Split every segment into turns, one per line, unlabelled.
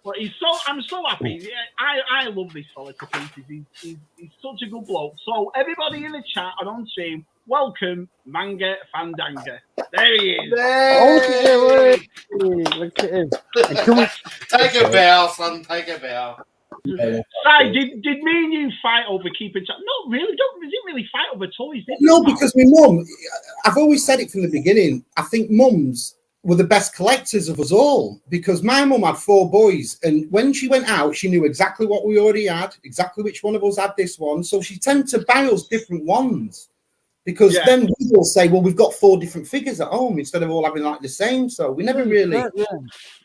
But I'm so happy. Yeah, I love this fella to pieces. He's such a good bloke. So everybody in the chat and on stream, welcome Manga Fandanga. There he is.
Hey! Look at him.
Take a bow, son. Take a bow.
Si, did me and you fight over keeping chat? No, really. We didn't really fight over toys, did we?
No, because my mum, I've always said it from the beginning. I think mums were the best collectors of us all because my mum had 4 boys, and when she went out, she knew exactly what we already had, exactly which one of us had this one. So she tended to buy us different ones because then we will say, well, we've got 4 different figures at home instead of all having like the same. So we never really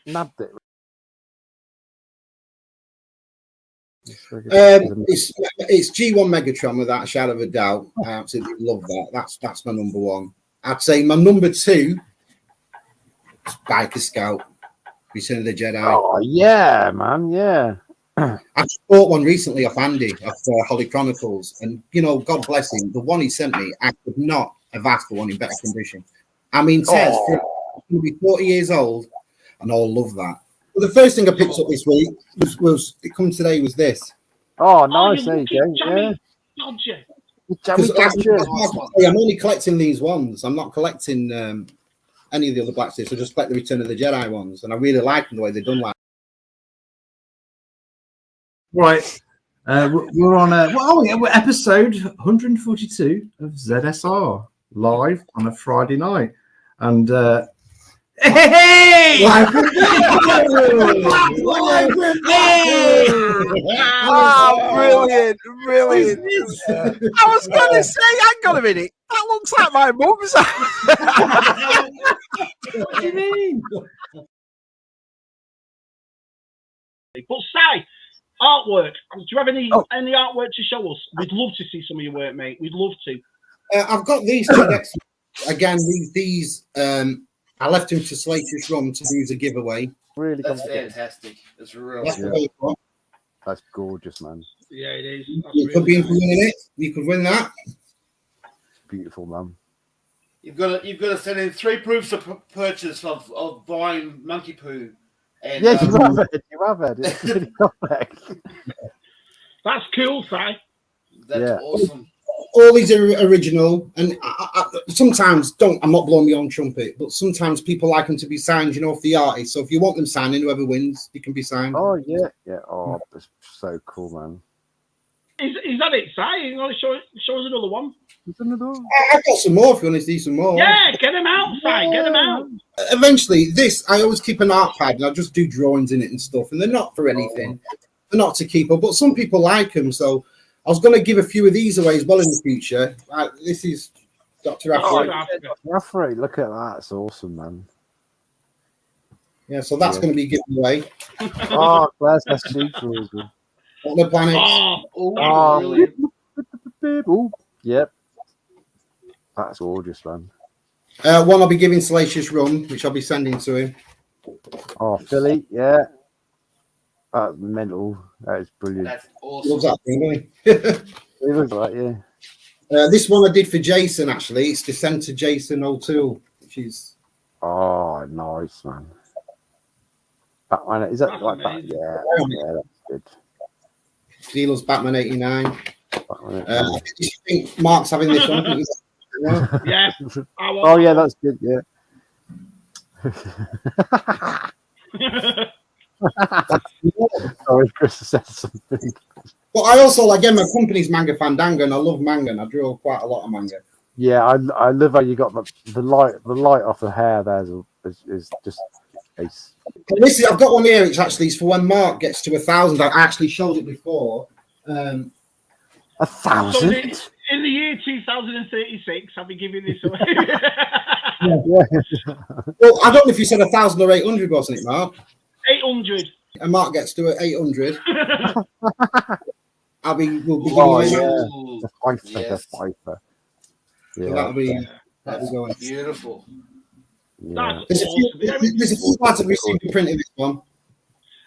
nabbed it.
It's G1 Megatron without a shadow of a doubt. I absolutely love that. That's my number 1. I'd say my number 2 is Biker Scout, Return of the Jedi.
Oh yeah, man, yeah.
I just bought one recently off Andy of Holly Chronicles, and you know, God bless him, the one he sent me, I could not have asked for one in better condition. I mean, Tez, he'll be 40 years old, and I'll love that. Well, the first thing I picked up this week was it come today was this.
Oh, nice, there you go. Yeah.
I'm only collecting these ones. I'm not collecting any of the other Black Series. I just collect the Return of the Jedi ones, and I really like them the way they're done. Like,
right, we're on we're episode 142 of ZSR live on a Friday night, and hey!
Oh, brilliant. I was going to say, hang on a minute, that looks like my mum's.
What do you mean?
But Si, artwork. Do you have any artwork to show us? We'd love to see some of your work, mate. We'd love to.
I've got these two next. Again, these I left him to Slater's Rum to do as a giveaway.
Really,
that's fantastic. That's real.
That's gorgeous, man.
Yeah, it is.
You could be winning it. You could win that.
Beautiful, man.
You've got to send in 3 proofs of purchase of buying Monkey Poo. And,
yeah, you have it. It's really complex.
That's cool, Si.
That's awesome.
All these are original, and I sometimes I'm not blowing my own trumpet, but sometimes people like them to be signed, you know, off the artist. So if you want them signing, whoever wins, they can be signed.
Oh yeah. Oh, that's so cool, man.
Is that it, Si? You want to show us another one?
I've got some more if you want to see some more.
Yeah, get them out, Si. Get them out.
Eventually, I always keep an art pad, and I just do drawings in it and stuff, and they're not for anything. They're not to keep up, but some people like them, so I was going to give a few of these away as well in the future. This is Dr.
Raffrey, look at that. It's awesome, man.
Yeah, so that's going to be given away.
Oh, Claire's that's cheap.
On the planet.
Yep. That's gorgeous, man.
One I'll be giving Salacious Rum, which I'll be sending to him.
Oh, Philly, yeah. That's mental. That is brilliant.
That's awesome.
Loves that thing, doesn't he?
It looks like, yeah.
This one I did for Jason, actually. It's Descent to Jason O'Toole, which is...
Oh, nice, man. Batman, is that like that? Yeah, that's good.
He loves Batman 89. Do you think Mark's having this one?
Yeah.
Oh, yeah, that's good, yeah. Sorry, Chris said something.
But I also, again, my company's Manga Fandanga, and I love manga, and I draw quite a lot of manga.
Yeah, I love how you got the light off the hair there is just ace.
Listen, I've got one here. It's for when Mark gets to 1,000. I actually showed it before.
1,000.
So in the year 2036, I'll be giving this away.
Well, I don't know if you said 1,000 or 800, wasn't it, Mark?
800.
And Mark gets to 800. We'll be giving
the fighter. Yeah,
so that'll be going.
Beautiful.
Yeah.
There's a few parts of receiving print in this one.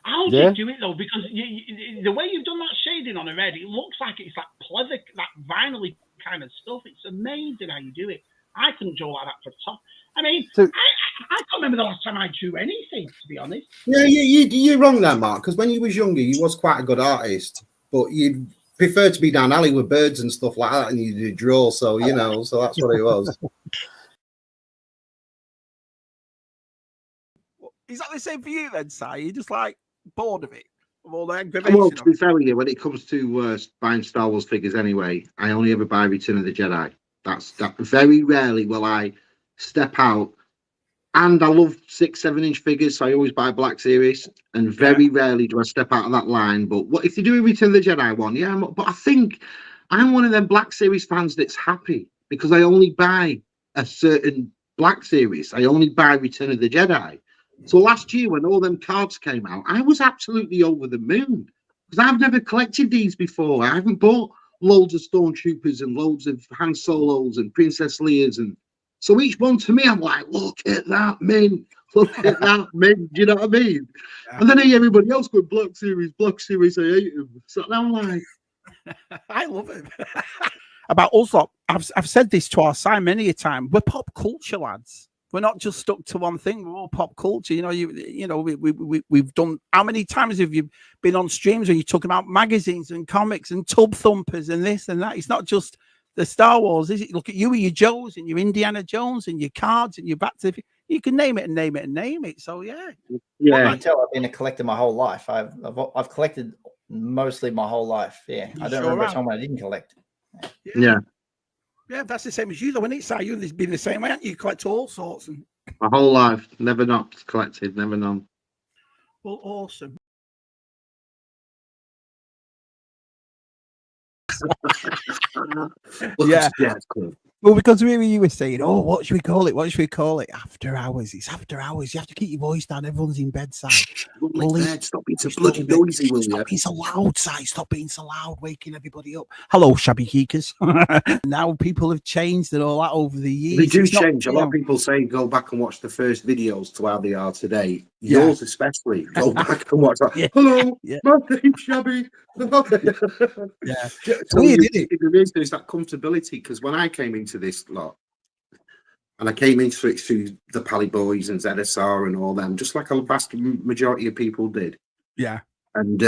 How do you do it though? Because the way you've done that shading on a red, it looks like it's like pleather, that vinyl kind of stuff. It's amazing how you do it. I couldn't draw like that for top. I mean, I don't remember the last time I drew anything, to be honest.
Yeah, you're wrong there, Mark, because when you was younger, you was quite a good artist, but you'd prefer to be down alley with birds and stuff like that, and you did draw, so, you know, so that's what it was.
Is that the same for you then, Si? You're just like bored of it? Of all the aggravation?
Well, to be fair with you, when it comes to buying Star Wars figures anyway, I only ever buy Return of the Jedi. That very rarely will I step out. And I love 6-7 inch figures, so I always buy Black Series. And very rarely do I step out of that line. But what if you do a Return of the Jedi one? Yeah, but I think I'm one of them Black Series fans that's happy because I only buy a certain Black Series. I only buy Return of the Jedi. So last year when all them cards came out, I was absolutely over the moon because I've never collected these before. I haven't bought loads of Stormtroopers and loads of Han Solos and Princess Leia's, and so each one to me, I'm like, look at that mint, look at that mint. Do you know what I mean? Yeah. And then I hear everybody else going Black Series, I hate him. So I'm like,
I love it. About us, I've said this to our side many a time. We're pop culture lads. We're not just stuck to one thing. We're all pop culture. You know, we've done. How many times have you been on streams where you're talking about magazines and comics and tub thumpers and this and that? It's not just the Star Wars, is it? Look at you with your Joes and your Indiana Jones and your cards and your Back to the. You can name it and name it and name it. So yeah.
Well, I can tell I've been a collector my whole life. I've collected mostly my whole life. Yeah, I don't remember a time when I didn't collect.
Yeah.
Yeah, that's the same as you, though, isn't it? So you've been the same way, haven't you? You collect all sorts. And
my whole life, never not collected, never none.
Well, awesome. Yeah. Cool. Well, because really you were saying, oh, what should we call it? What should we call it? After hours. It's after hours. You have to keep your voice down. Everyone's in bedside.
Stop being so bloody noisy, will you?
Stop being so loud, Si. Stop being so loud, waking everybody up. Hello, shabby geekers. Now people have changed and all that over the years.
They do change. A lot of people say go back and watch the first videos to how they are today. Yours especially. Go back and watch that. Hello, my name's Shabby.
Yeah.
So there's that comfortability, because when I came into this lot, and I came into it through the Pally Boys and ZSR and all them, just like a vast majority of people did.
Yeah.
And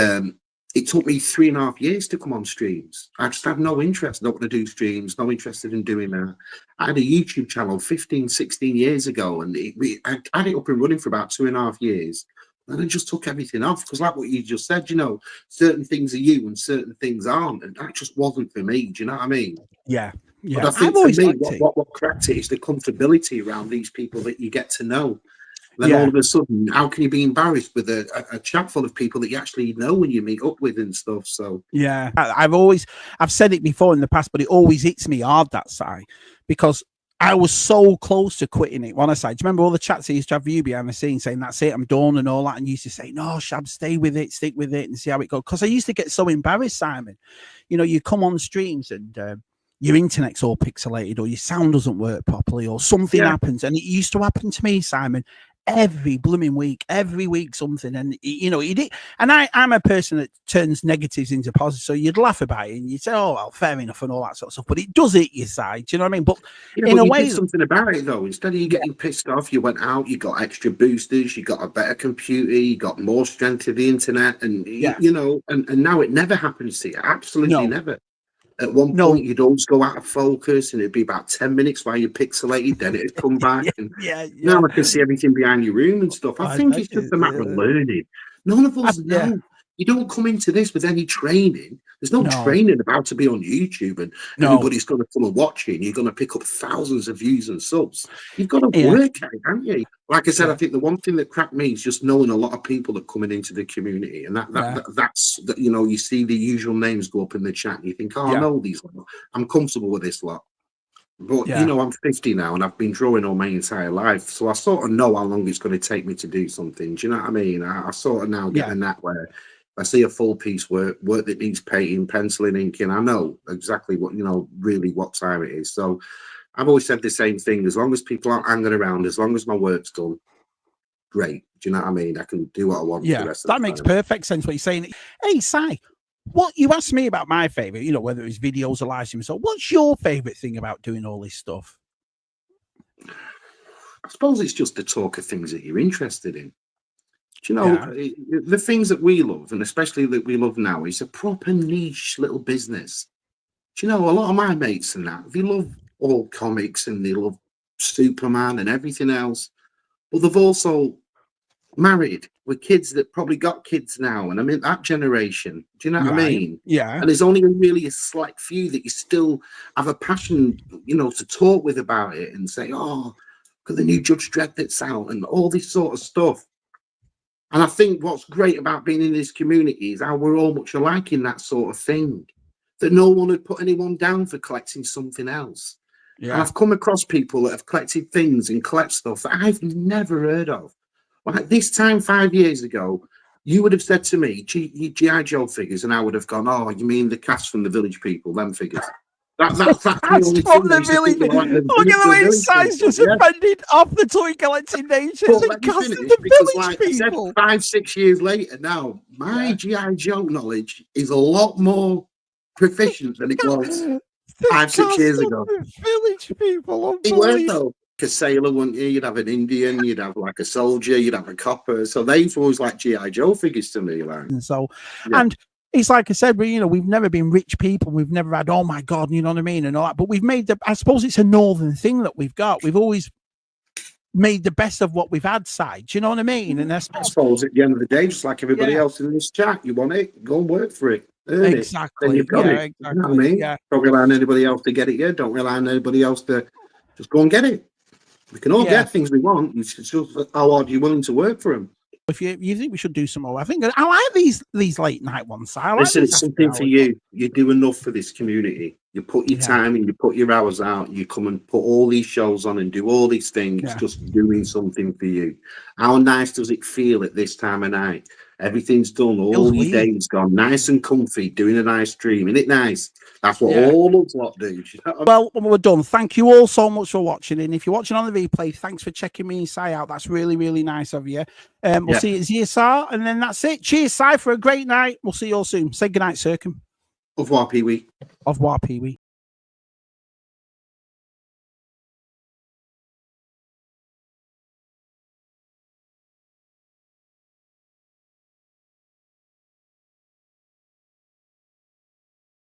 it took me 3.5 years to come on streams. I just had no interest, not to do streams, no interested in doing that. I had a YouTube channel 15, 16 years ago, and I had it up and running for about 2.5 years. And I just took everything off, because like what you just said, you know, certain things are you and certain things aren't, and that just wasn't for me. Do you know what I mean?
Yeah. Yeah.
But I think for me, what cracked it is the comfortability around these people that you get to know. Then all of a sudden, how can you be embarrassed with a chat full of people that you actually know when you meet up with and stuff? So
yeah, I've said it before in the past, but it always hits me hard, that side, because I was so close to quitting it. One side, do you remember all the chats I used to have with you behind the scenes saying that's it, I'm done and all that, and you used to say, no, Shab, stay with it, stick with it, and see how it goes. Because I used to get so embarrassed, Simon. You know, you come on streams and your internet's all pixelated, or your sound doesn't work properly, or something happens, and it used to happen to me, Simon, every blooming week, every week something. And you know, you did, and I'm a person that turns negatives into positives, so you'd laugh about it and you'd say, oh well, fair enough and all that sort of stuff, but it does hit your side. Do you know what I mean? But in a way,
did something about it though. Instead of you getting pissed off, you went out, you got extra boosters, you got a better computer, you got more strength to the internet, and you know, and now it never happens to you. Absolutely never. At one point, you'd always go out of focus, and it'd be about 10 minutes while you're pixelated. Then it'd come back. And now I can see everything behind your room and stuff. I think it's just a matter of learning. None of us know. You don't come into this with any training. There's no training about to be on YouTube, and everybody's going to come and watch you, and you're going to pick up thousands of views and subs. You've got to work at it, haven't you? Like I said, I think the one thing that cracked me is just knowing a lot of people that are coming into the community, and that's you know, you see the usual names go up in the chat, and you think, oh, I know these lot. I'm comfortable with this lot. But you know, I'm 50 now, and I've been drawing all my entire life, so I sort of know how long it's going to take me to do something. Do you know what I mean? I sort of now getting that where I see a full piece work that needs painting, penciling, inking. I know exactly what, you know, really what time it is. So I've always said the same thing. As long as people aren't hanging around, as long as my work's done, great. Do you know what I mean? I can do what I want.
Yeah,
for the rest of
that
the
makes
time.
perfect sense what you're saying. Hey, Si, what you asked me about my favorite, you know, whether it's videos or live streams. So what's your favorite thing about doing all this stuff?
I suppose it's just the talk of things that you're interested in. Do you know, the things that we love, and especially that we love now, is a proper niche little business. Do you know, a lot of my mates and that, they love all comics and they love Superman and everything else, but they've also married with kids that probably got kids now, and I mean that generation. Do you know what I mean?
Yeah.
And there's only really a select few that you still have a passion, you know, to talk with about it and say, "Oh, got the new Judge Dredd that's out," and all this sort of stuff. And I think what's great about being in this community is how we're all much alike in that sort of thing. That no one would put anyone down for collecting something else. Yeah. And I've come across people that have collected things and collect stuff that I've never heard of. Like this time 5 years ago, you would have said to me, G.I. Joe figures, and I would have gone, "Oh, you mean the cast from the Village People, them figures." That's the only
from the Village. Look at the way Si's just offended off the toy collecting nation. The cast of the Village People.
I said 5-6 years later now, my G.I. Joe knowledge is a lot more proficient than it was 5-6 years ago.
Village People.
It weren't though. Because Sailor, wouldn't you? You'd have an Indian, you'd have like a soldier, you'd have a copper. So they've always like G.I. Joe figures to me. Like.
And so, and it's like I said, you know, we've never been rich people. We've never had, oh my God, you know what I mean? And all that. But we've made I suppose it's a northern thing that we've got. We've always made the best of what we've had, side. Do you know what I mean? And I
suppose at the end of the day, just like everybody else in this chat, you want it, go and work for it.
Exactly.
Then you've got it.
Exactly.
You know what I mean?
Yeah.
Don't rely on anybody else to get it. Yeah. Don't rely on anybody else to just go and get it. We can all get things we want. It's just how hard you're willing to work for them.
If you think we should do some more, I think I like these late night ones.
Listen, it's something for you. You do enough for this community. You put your time in, you put your hours out, you come and put all these shows on and do all these things. It's just doing something for you. How nice does it feel at this time of night? Everything's done, all your day's gone, nice and comfy, doing a nice stream. Isn't it nice? That's what all of lot do.
Well, we're done. Thank you all so much for watching. And if you're watching on the replay, thanks for checking me and Si out. That's really, really nice of you. We'll see you at ZSR, and then that's it. Cheers, Si, for a great night. We'll see you all soon. Say goodnight, Sirkin.
Au revoir, Pee-wee.
Au revoir, Pee-wee.